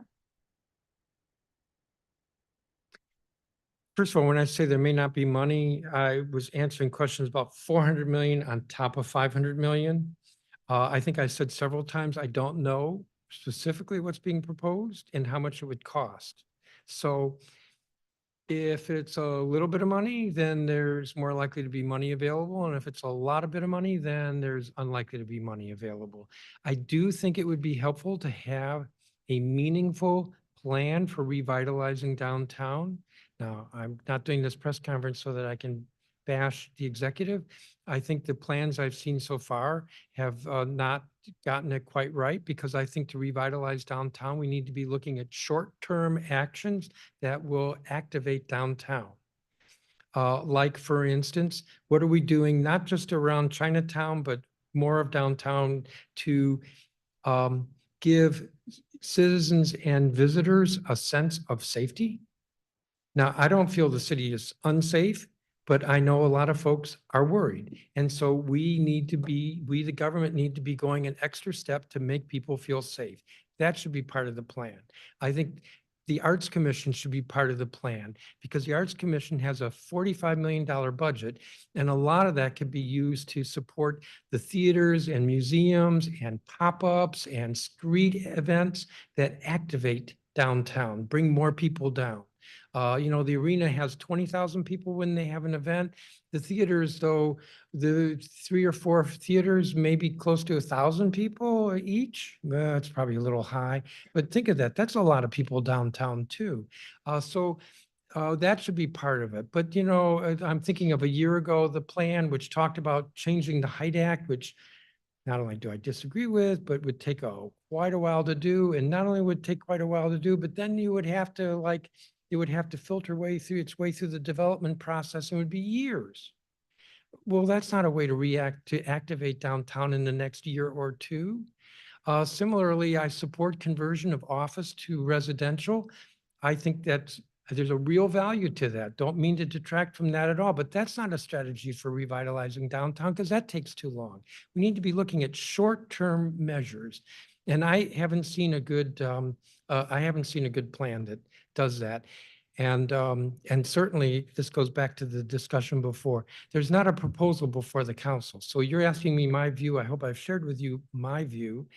First of all, when I say there may not be money, I was answering questions about 400 million on top of 500 million. I think I said several times, I don't know specifically what's being proposed and how much it would cost. So if it's a little bit of money, then there's more likely to be money available. And if it's a lot of bit of money, then there's unlikely to be money available. I do think it would be helpful to have a meaningful plan for revitalizing downtown. Now, I'm not doing this press conference so that I can bash the executive. I think the plans I've seen so far have not gotten it quite right, because I think to revitalize downtown, we need to be looking at short-term actions that will activate downtown. Like, for instance, what are we doing not just around Chinatown, but more of downtown to give citizens and visitors a sense of safety? Now, I don't feel the city is unsafe, but I know a lot of folks are worried. And so we, the government, need to be going an extra step to make people feel safe. That should be part of the plan. I think the Arts Commission should be part of the plan because the Arts Commission has a $45 million budget. And a lot of that can be used to support the theaters and museums and pop-ups and street events that activate downtown, bring more people down. The arena has 20,000 people when they have an event. The theaters, though, the 3 or 4 theaters, maybe close to 1,000 people each. It's probably a little high, but think of that. That's a lot of people downtown too. So that should be part of it. But, I'm thinking of a year ago, the plan, which talked about changing the Height Act, which not only do I disagree with, but would take quite a while to do. And not only would take quite a while to do, but then you would have to it would have to filter its way through the development process and it would be years. Well, that's not a way to activate downtown in the next year or two. Similarly, I support conversion of office to residential. I think there's a real value to that. Don't mean to detract from that at all, but that's not a strategy for revitalizing downtown because that takes too long. We need to be looking at short-term measures. And I haven't seen a good plan that does that. And certainly this goes back to the discussion before. There's not a proposal before the council. So you're asking me my view. I hope I've shared with you my view,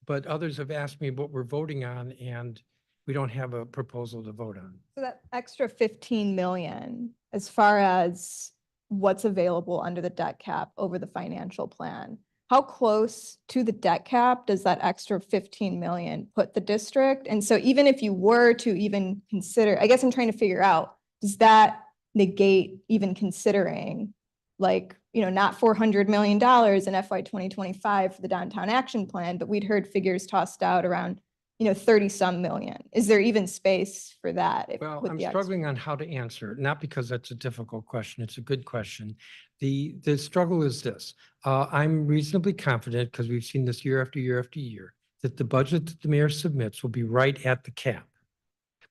but others have asked me what we're voting on and we don't have a proposal to vote on. So that extra 15 million, as far as what's available under the debt cap over the financial plan, how close to the debt cap does that extra 15 million put the district? And so even if you were to even consider, I guess I'm trying to figure out, does that negate even considering not $400 million in FY 2025 for the downtown action plan, but we'd heard figures tossed out around 30 some million. Is there even space for that? Well, with I'm the struggling on how to answer it, not because that's a difficult question. It's a good question. The struggle is this. I'm reasonably confident because we've seen this year after year after year that the budget that the mayor submits will be right at the cap.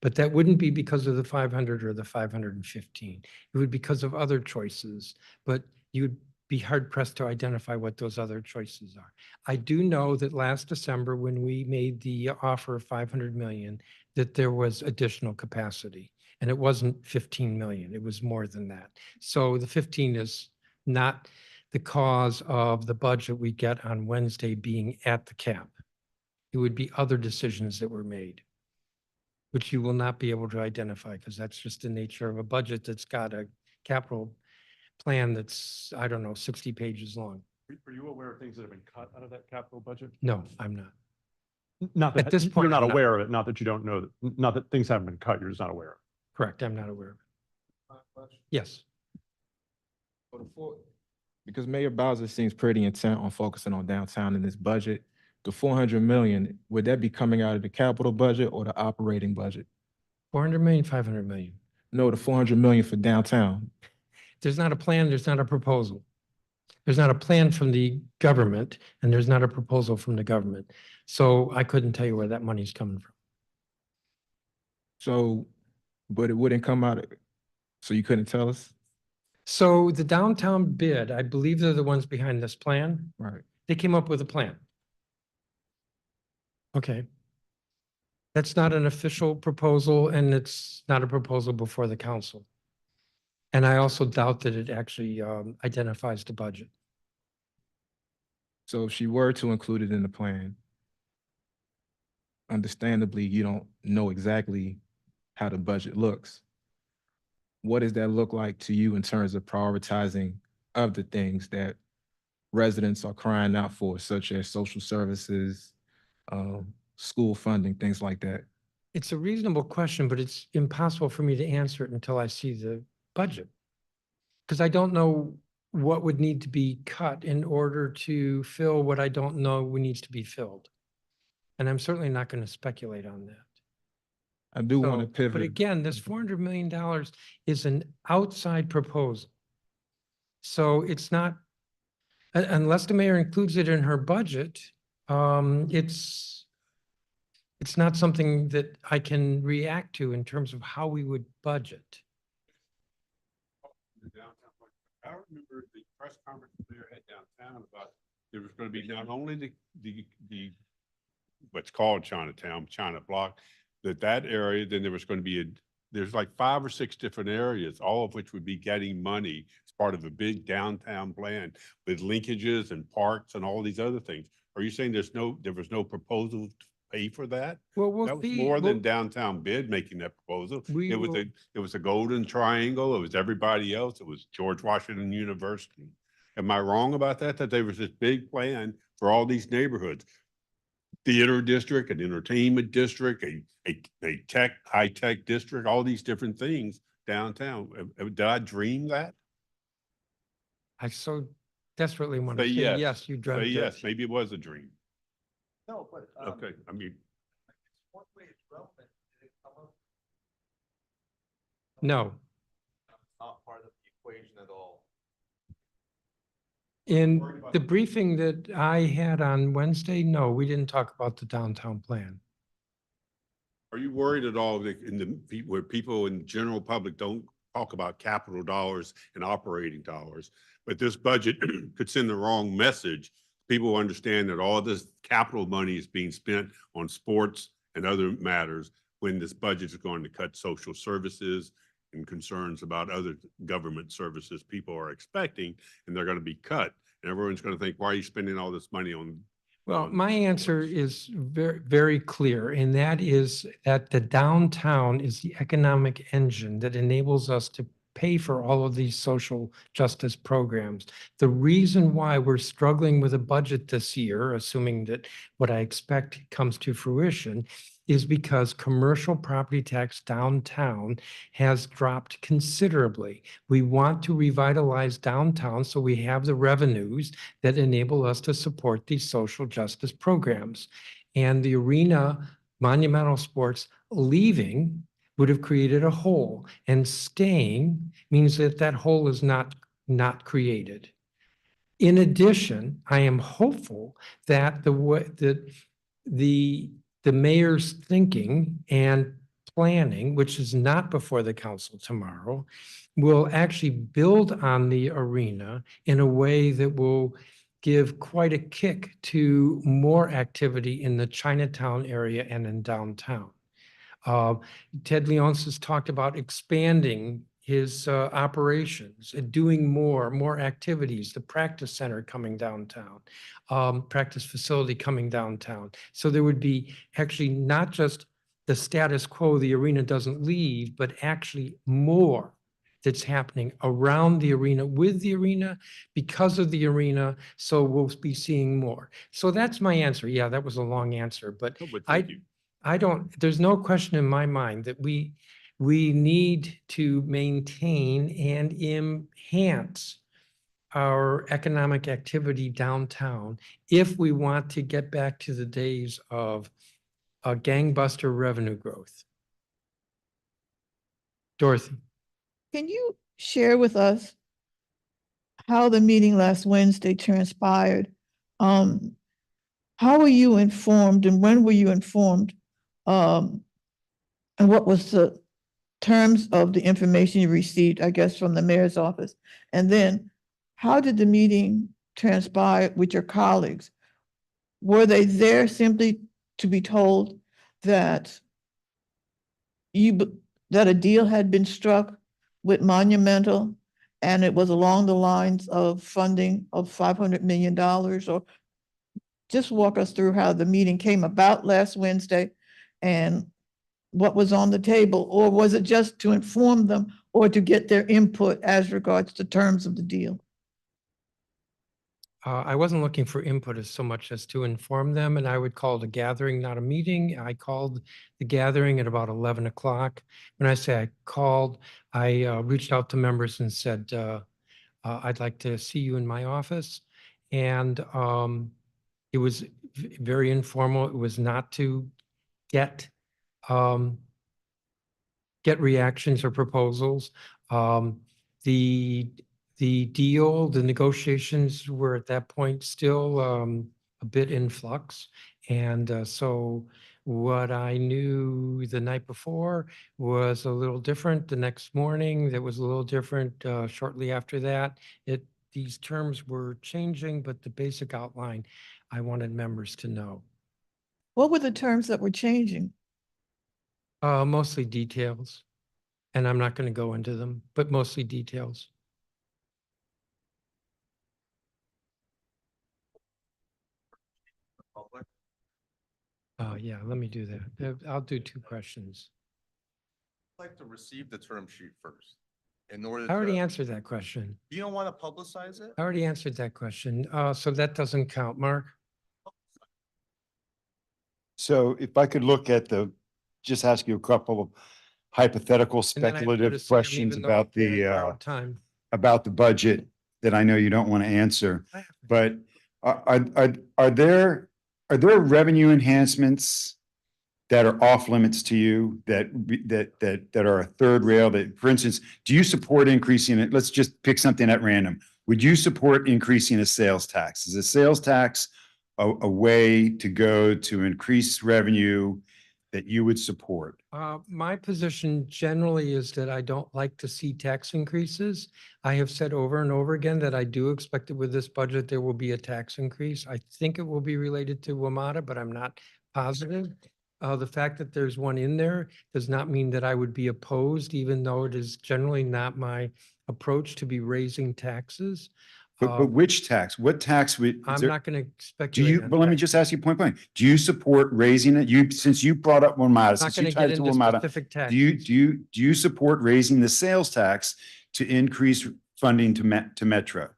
But that wouldn't be because of the 500 or the 515. It would be because of other choices, but you'd be hard pressed to identify what those other choices are. I do know that last December, when we made the offer of 500 million, that there was additional capacity and it wasn't 15 million. It was more than that. So the 15 is not the cause of the budget we get on Wednesday being at the cap. It would be other decisions that were made, which you will not be able to identify because that's just the nature of a budget that's got a capital plan that's, 60 pages long. Are you aware of things that have been cut out of that capital budget? No, I'm not. Not that, At this point, you're not I'm not. aware of it, not that you don't know, not that things haven't been cut, you're just not aware of it. Correct, I'm not aware of it. Yes. Because Mayor Bowser seems pretty intent on focusing on downtown in this budget, the 400 million, would that be coming out of the capital budget or the operating budget? 400 million, 500 million. No, the 400 million for downtown. There's not a plan, there's not a proposal. There's not a plan from the government and there's not a proposal from the government. So I couldn't tell you where that money's coming from. So, but it wouldn't come out, so you couldn't tell us? So the downtown bid, I believe they're the ones behind this plan. Right. They came up with a plan. Okay. That's not an official proposal and it's not a proposal before the council. And I also doubt that it actually identifies the budget. So if she were to include it in the plan, understandably, you don't know exactly how the budget looks. What does that look like to you in terms of prioritizing of the things that residents are crying out for, such as social services, school funding, things like that? It's a reasonable question, but it's impossible for me to answer it until I see the budget. Because I don't know what would need to be cut in order to fill what I don't know needs to be filled. And I'm certainly not going to speculate on that. I do want to So, pivot. But again, this $400 million is an outside proposal. So it's not, unless the mayor includes it in her budget, it's not something that I can react to in terms of how we would budget. The downtown, I remember the press conference there at downtown about there was going to be not only the what's called Chinatown, China Block, that area, then there was going to be there's like 5 or 6 different areas, all of which would be getting money as part of a big downtown plan with linkages and parks and all these other things. Are you saying there was no proposal to pay for that? Well, we'll That was see. more We'll- than downtown bid making that proposal. We It was will- it was a golden triangle. It was everybody else. It was George Washington University. Am I wrong about that? That there was this big plan for all these neighborhoods? Theater district, an entertainment district, a tech, high-tech district, all these different things downtown. Did I dream that? I so desperately want to Say say, yes. yes, you Say dreamt yes, it. maybe it was a dream. No, but. Okay, I mean, What way it's relevant, did it come up? No. Not part of the equation at all. In the briefing that I had on Wednesday, no, we didn't talk about the downtown plan. are you worried at all that where people in the general public don't talk about capital dollars and operating dollars, but this budget could send the wrong message? People understand that all this capital money is being spent on sports and other matters when this budget is going to cut social services and concerns about other government services people are expecting, and they're going to be cut. And everyone's going to think, why are you spending all this money on? Well, my answer is very, very clear, and that is that the downtown is the economic engine that enables us to pay for all of these social justice programs. The reason why we're struggling with a budget this year, assuming that what I expect comes to fruition, is because commercial property tax downtown has dropped considerably. We want to revitalize downtown so we have the revenues that enable us to support these social justice programs. And the arena, Monumental Sports leaving would have created a hole, and staying means that that hole is not created. In addition, I am hopeful that the mayor's thinking and planning, which is not before the council tomorrow, will actually build on the arena in a way that will give quite a kick to more activity in the Chinatown area and in downtown. Ted Leonsis has talked about expanding his operations and doing more activities, the practice center coming downtown, practice facility coming downtown. So there would be actually not just the status quo, the arena doesn't leave, but actually more that's happening around the arena, with the arena, because of the arena. So we'll be seeing more. So that's my answer. Yeah, that was a long answer, but No, but thank you. there's no question in my mind that we need to maintain and enhance our economic activity downtown if we want to get back to the days of a gangbuster revenue growth. Dorothy. Can you share with us how the meeting last Wednesday transpired? How were you informed and when were you informed? And what was the terms of the information you received, I guess, from the mayor's office? And then how did the meeting transpire with your colleagues? Were they there simply to be told that that a deal had been struck with Monumental and it was along the lines of funding of $500 million? Or just walk us through how the meeting came about last Wednesday and what was on the table, or was it just to inform them or to get their input as regards to terms of the deal? I wasn't looking for input as so much as to inform them, and I would call it a gathering, not a meeting. I called the gathering at about 11 o'clock. When I say I called, I reached out to members and said, I'd like to see you in my office. And it was very informal. It was not to get reactions or proposals. The deal, the negotiations were at that point still a bit in flux. And so what I knew the night before was a little different. The next morning, that was a little different. Shortly after that, these terms were changing, but the basic outline, I wanted members to know. What were the terms that were changing? Mostly details. And I'm not going to go into them, but mostly details. Public? Yeah, let me do that. I'll do 2 questions. I'd like to receive the term sheet first in order I already to, answered that question. you don't want to publicize it? I already answered that question. So that doesn't count, Mark. So if I could look at just ask you a couple of hypothetical And then I have to go to speculative Sam, questions even though about I the, borrowed time. about the budget that I know you don't want to answer. I have to- But are there revenue enhancements that are off limits to you that are a third rail that, for instance, do you support increasing it? Let's just pick something at random. Would you support increasing a sales tax? Is a sales tax a way to go to increase revenue that you would support? My position generally is that I don't like to see tax increases. I have said over and over again that I do expect that with this budget, there will be a tax increase. I think it will be related to WMATA, but I'm not positive. The fact that there's one in there does not mean that I would be opposed, even though it is generally not my approach to be raising taxes. But which tax? What tax would? is I'm there- not going to Do speculate. you, on but let me tax. just ask you point blank. Do you support raising it? Since you brought up WMATA, Not since going you to tied get it to into WMATA, specific taxes. do you support raising the sales tax to increase funding to Metro?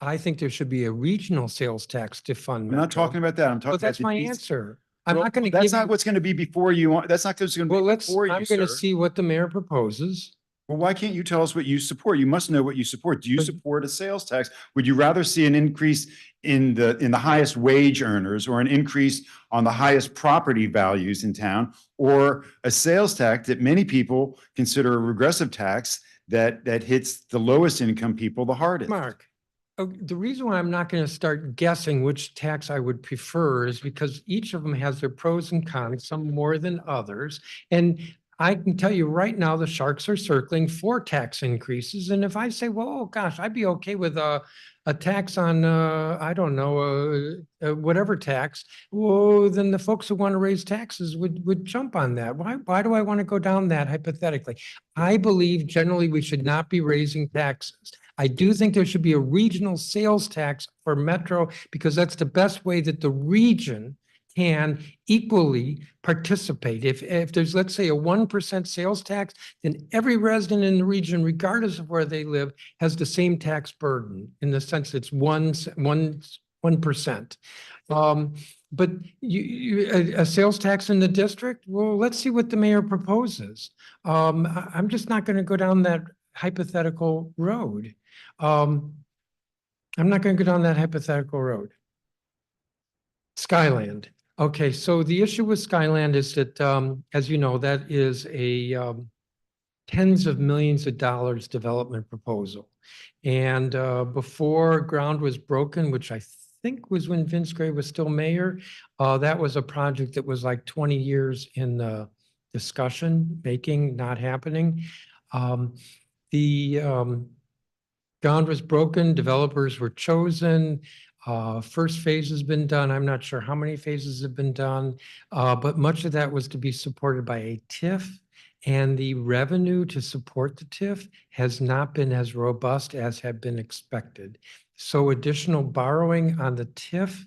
I think there should be a regional sales tax to fund. I'm not Metro. talking about that. I'm talking Well, about. that's the my DC answer. I'm Well, not going to That's give not you, what's going to be before you. That's not what's going to well, be let's, before you, I'm going to sir. see what the mayor proposes. Well, why can't you tell us what you support? You must know what you support. Do you But- support a sales tax? Would you rather see an increase in the highest wage earners or an increase on the highest property values in town, or a sales tax that many people consider a regressive tax that hits the lowest income people the hardest? Mark, the reason why I'm not going to start guessing which tax I would prefer is because each of them has their pros and cons, some more than others. And I can tell you right now, the sharks are circling for tax increases. And if I say, well, oh gosh, I'd be okay with a tax on, I don't know, whatever tax, well, then the folks who want to raise taxes would jump on that. Why do I want to go down that hypothetically? I believe generally we should not be raising taxes. I do think there should be a regional sales tax for Metro because that's the best way that the region can equally participate. If there's, let's say, a 1% sales tax, then every resident in the region, regardless of where they live, has the same tax burden in the sense it's 1%. But a sales tax in the district, well, let's see what the mayor proposes. I'm just not going to go down that hypothetical road. I'm not going to go down that hypothetical road. Skyland. Okay, so the issue with Skyland is that, as you know, that is a tens of millions of dollars development proposal. And before ground was broken, which I think was when Vince Gray was still mayor, that was a project that was like 20 years in the discussion, making, not happening. The ground was broken, developers were chosen. First phase has been done. I'm not sure how many phases have been done, but much of that was to be supported by a TIF. And the revenue to support the TIF has not been as robust as had been expected. So additional borrowing on the TIF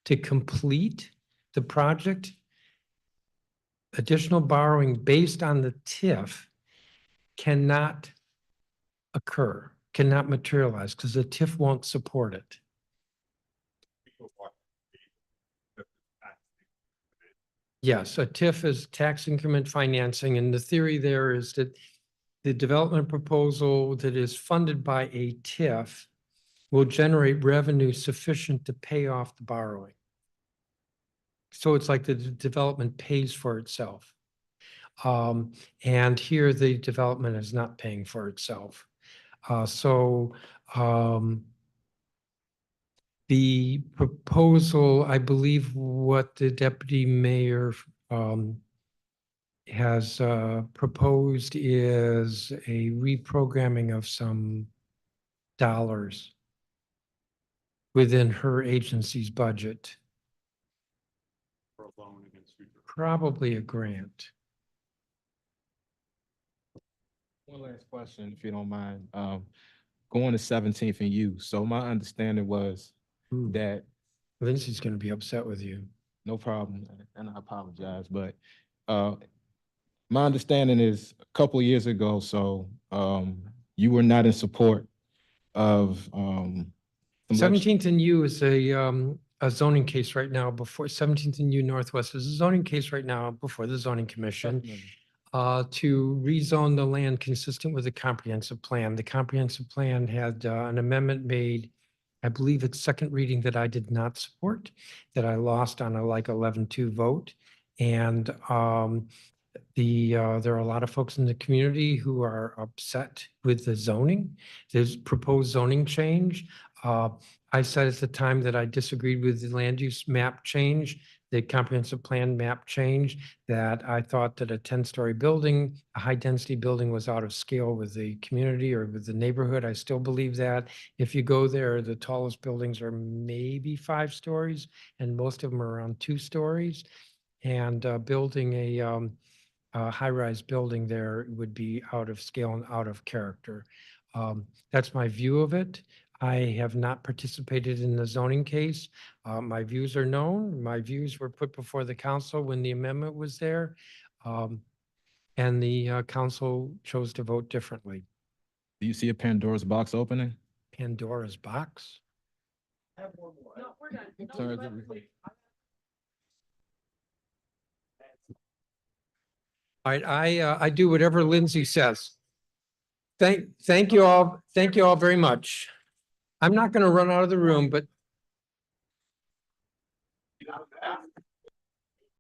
to complete the project, additional borrowing based on the TIF cannot occur, cannot materialize because the TIF won't support it. Yes, a TIF is tax increment financing, and the theory there is that the development proposal that is funded by a TIF will generate revenue sufficient to pay off the borrowing. So it's like the development pays for itself. And here the development is not paying for itself. The proposal, I believe what the deputy mayor has proposed is a reprogramming of some dollars within her agency's budget. Probably a grant. One last question, if you don't mind. Going to 17th and U. So my understanding was Ooh, that, Lindsay's going to be upset with you. no problem, and I apologize, but my understanding is a couple of years ago, so you were not in support of some leg- 17th and U is a zoning case right now before 17th and U Northwest is a zoning case right now before the zoning commission. Definitely. To rezone the land consistent with the comprehensive plan. The comprehensive plan had an amendment made, I believe it's second reading that I did not support, that I lost on a like 11-2 vote. And there are a lot of folks in the community who are upset with the zoning. There's proposed zoning change. I said at the time that I disagreed with the land use map change, the comprehensive plan map change, that I thought that a 10-story building, a high-density building was out of scale with the community or with the neighborhood. I still believe that. If you go there, the tallest buildings are maybe 5 stories, and most of them are around 2 stories. And building a high-rise building there would be out of scale and out of character. That's my view of it. I have not participated in the zoning case. My views are known. My views were put before the council when the amendment was there. And the council chose to vote differently. Do you see a Pandora's box opening? Pandora's box? In terms of- All right, I do whatever Lindsay says. Thank you all very much. I'm not going to run out of the room, but